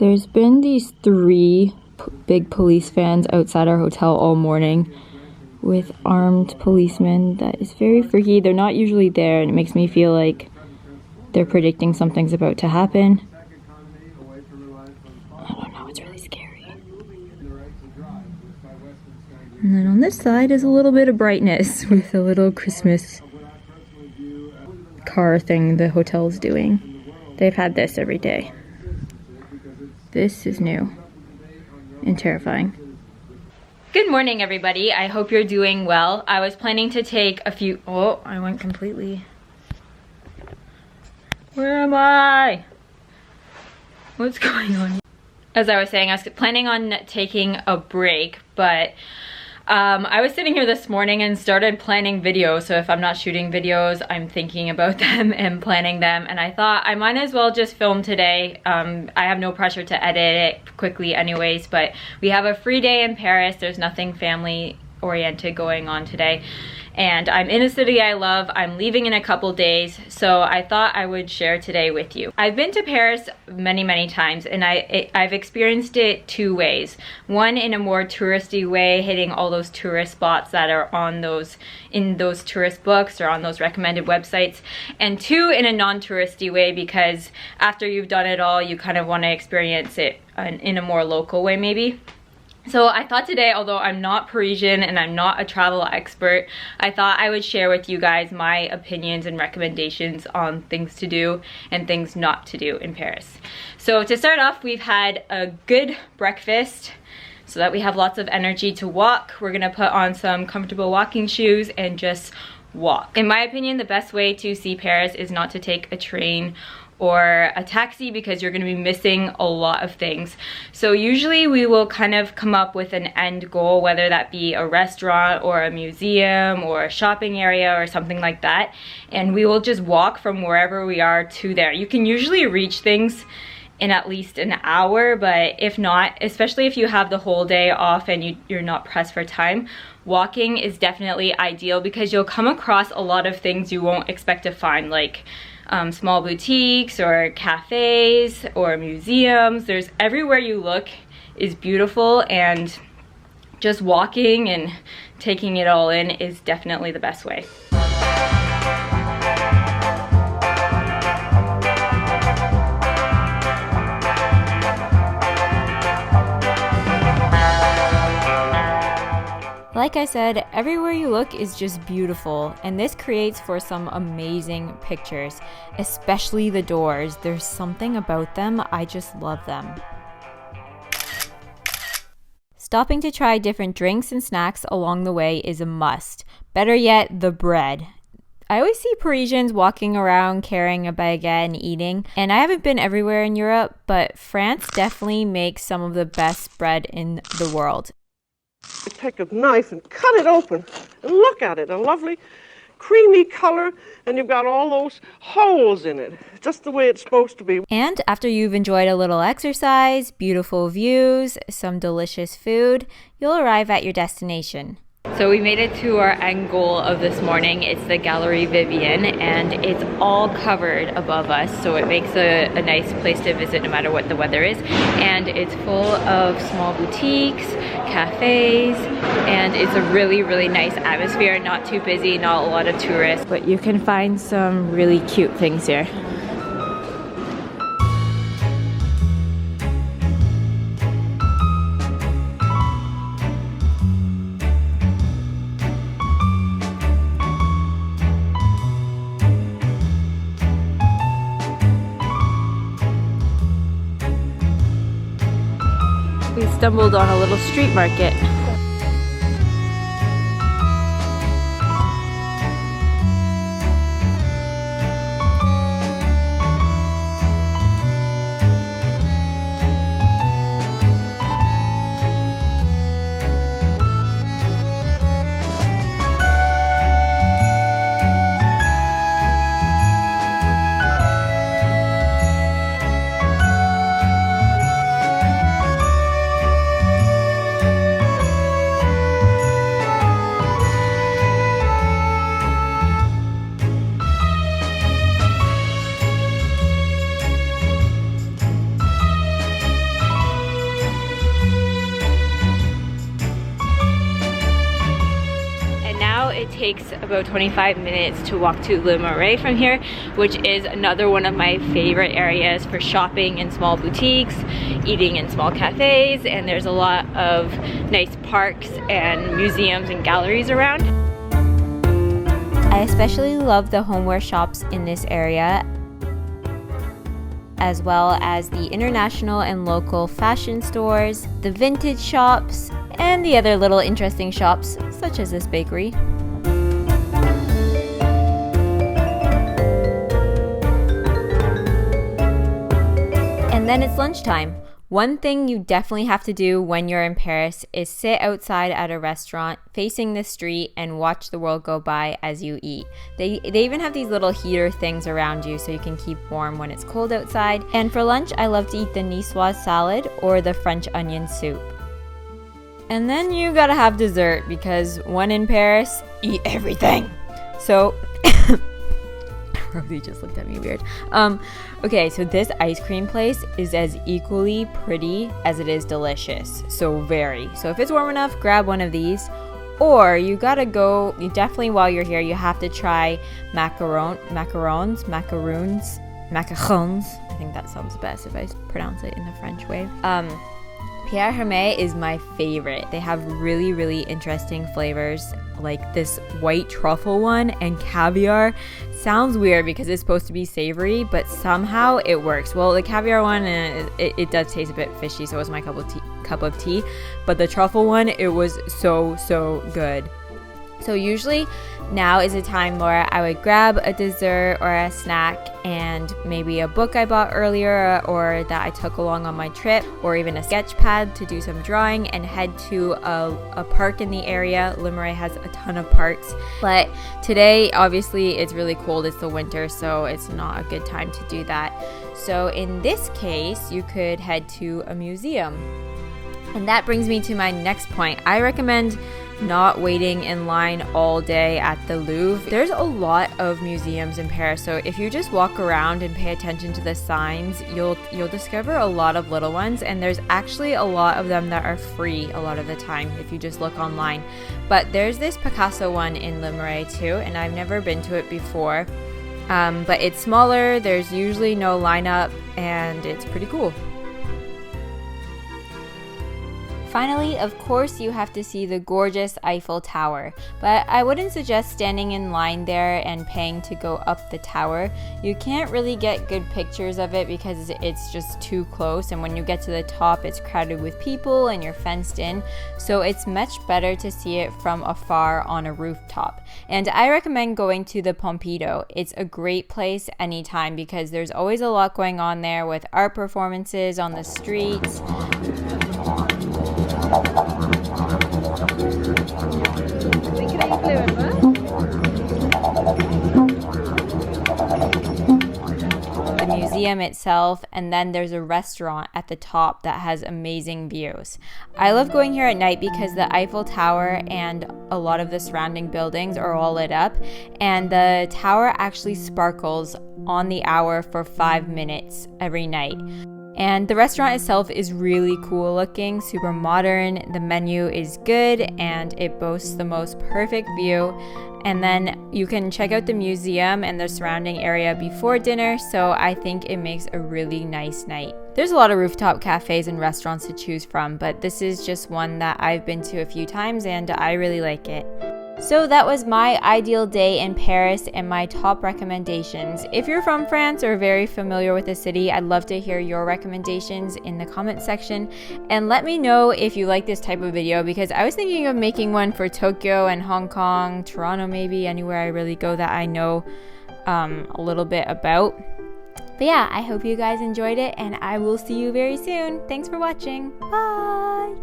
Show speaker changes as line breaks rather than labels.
There's been these three big police vans outside our hotel all morning with armed policemen. That is very freaky. They're not usually there, and it makes me feel like they're predicting something's about to happen. I don't know, it's really scary. And then on this side is a little bit of brightness with a little Christmas car thing the hotel's doing. They've had this every day. This is new and terrifying. Good morning, everybody. I hope you're doing well. I was planning to take a few... Oh, I went completely... Where am I? What's going on? As I was saying, I was planning on taking a break, but I was sitting here this morning and started planning videos. So if I'm not shooting videos, I'm thinking about them and planning them. And I thought I might as well just film today. I have no pressure to edit it quickly anyways, but we have a free day in Paris. There's nothing family oriented going on today. And I'm in a city I love. I'm leaving in a couple days, so I thought I would share today with you. I've been to Paris many times, and I've experienced it two ways. One, in a more touristy way, hitting all those tourist spots that are on in those tourist books or on those recommended websites. And two, in a non-touristy way, because after you've done it all, you kind of want to experience it in a more local way maybe. So I thought today, although I'm not Parisian and I'm not a travel expert, I thought I would share with you guys my opinions and recommendations on things to do and things not to do in Paris. So to start off, we've had a good breakfast so that we have lots of energy to walk. We're gonna put on some comfortable walking shoes and just walk. In my opinion, the best way to see Paris is not to take a train or a taxi, because you're going to be missing a lot of things. So usually we will kind of come up with an end goal, whether that be a restaurant or a museum or a shopping area or something like that, and we will just walk from wherever we are to there. You can usually reach things in at least an hour, but if not, especially if you have the whole day off and you're not pressed for time, walking is definitely ideal because you'll come across a lot of things you won't expect to find, like small boutiques or cafes or museums. There's everywhere you look is beautiful, and just walking and taking it all in is definitely the best way. Like I said, everywhere you look is just beautiful, and this creates for some amazing pictures, especially the doors. There's something about them, I just love them. Stopping to try different drinks and snacks along the way is a must. Better yet, the bread. I always see Parisians walking around carrying a baguette and eating, and I haven't been everywhere in Europe, but France definitely makes some of the best bread in the world.
You take a knife and cut it open and look at it, a lovely creamy color, and you've got all those holes in it, just the way it's supposed to be.
And after you've enjoyed a little exercise, beautiful views, some delicious food, you'll arrive at your destination. So we made it to our end goal of this morning. It's the Galerie Vivienne, and it's all covered above us, so it makes a nice place to visit no matter what the weather is. And it's full of small boutiques, cafes, and it's a really nice atmosphere. Not too busy, not a lot of tourists, but you can find some really cute things here. We stumbled on a little street market. takes about 25 minutes to walk to Le Marais from here, which is another one of my favorite areas for shopping in small boutiques, eating in small cafes, and there's a lot of nice parks and museums and galleries around. I especially love the homeware shops in this area, as well as the international and local fashion stores, the vintage shops, and the other little interesting shops, such as this bakery. And then it's lunchtime. One thing you definitely have to do when you're in Paris is sit outside at a restaurant facing the street and watch the world go by as you eat. They even have these little heater things around you so you can keep warm when it's cold outside. And for lunch, I love to eat the niçoise salad or the French onion soup. And then you gotta have dessert because when in Paris, eat everything. So Rosie just looked at me weird. Okay, so this ice cream place is as equally pretty as it is delicious. So if it's warm enough, grab one of these. Or you definitely while you're here, you have to try macarons. I think that sounds best if I pronounce it in the French way. Pierre Hermé is my favorite. They have really, really interesting flavors, like this white truffle one and caviar. Sounds weird because it's supposed to be savory, but somehow it works. Well, the caviar one, it does taste a bit fishy, so it was my cup of tea. But the truffle one, it was so good. So usually now is a time where I would grab a dessert or a snack and maybe a book I bought earlier or that I took along on my trip, or even a sketch pad to do some drawing, and head to a park in the area. Le Marais has a ton of parks, but today obviously it's really cold, it's the winter, so it's not a good time to do that. So in this case, you could head to a museum. And that brings me to my next point. I recommend not waiting in line all day at the Louvre. There's a lot of museums in Paris, so if you just walk around and pay attention to the signs, you'll discover a lot of little ones, and there's actually a lot of them that are free a lot of the time if you just look online. But there's this Picasso one in Le Marais too, and I've never been to it before. But it's smaller, there's usually no lineup, and it's pretty cool. Finally, of course, you have to see the gorgeous Eiffel Tower, but I wouldn't suggest standing in line there and paying to go up the tower. You can't really get good pictures of it because it's just too close, and when you get to the top, it's crowded with people and you're fenced in, so it's much better to see it from afar on a rooftop. And I recommend going to the Pompidou. It's a great place anytime because there's always a lot going on there with art performances on the streets. The museum itself, and then there's a restaurant at the top that has amazing views. I love going here at night because the Eiffel Tower and a lot of the surrounding buildings are all lit up, and the tower actually sparkles on the hour for 5 minutes every night. And the restaurant itself is really cool looking, super modern, the menu is good, and it boasts the most perfect view. And then you can check out the museum and the surrounding area before dinner, so I think it makes a really nice night. There's a lot of rooftop cafes and restaurants to choose from, but this is just one that I've been to a few times and I really like it. So that was my ideal day in Paris and my top recommendations. If you're from France or very familiar with the city, I'd love to hear your recommendations in the comment section. And let me know if you like this type of video, because I was thinking of making one for Tokyo and Hong Kong, Toronto maybe, anywhere I really go that I know a little bit about. But yeah, I hope you guys enjoyed it, and I will see you very soon. Thanks for watching. Bye!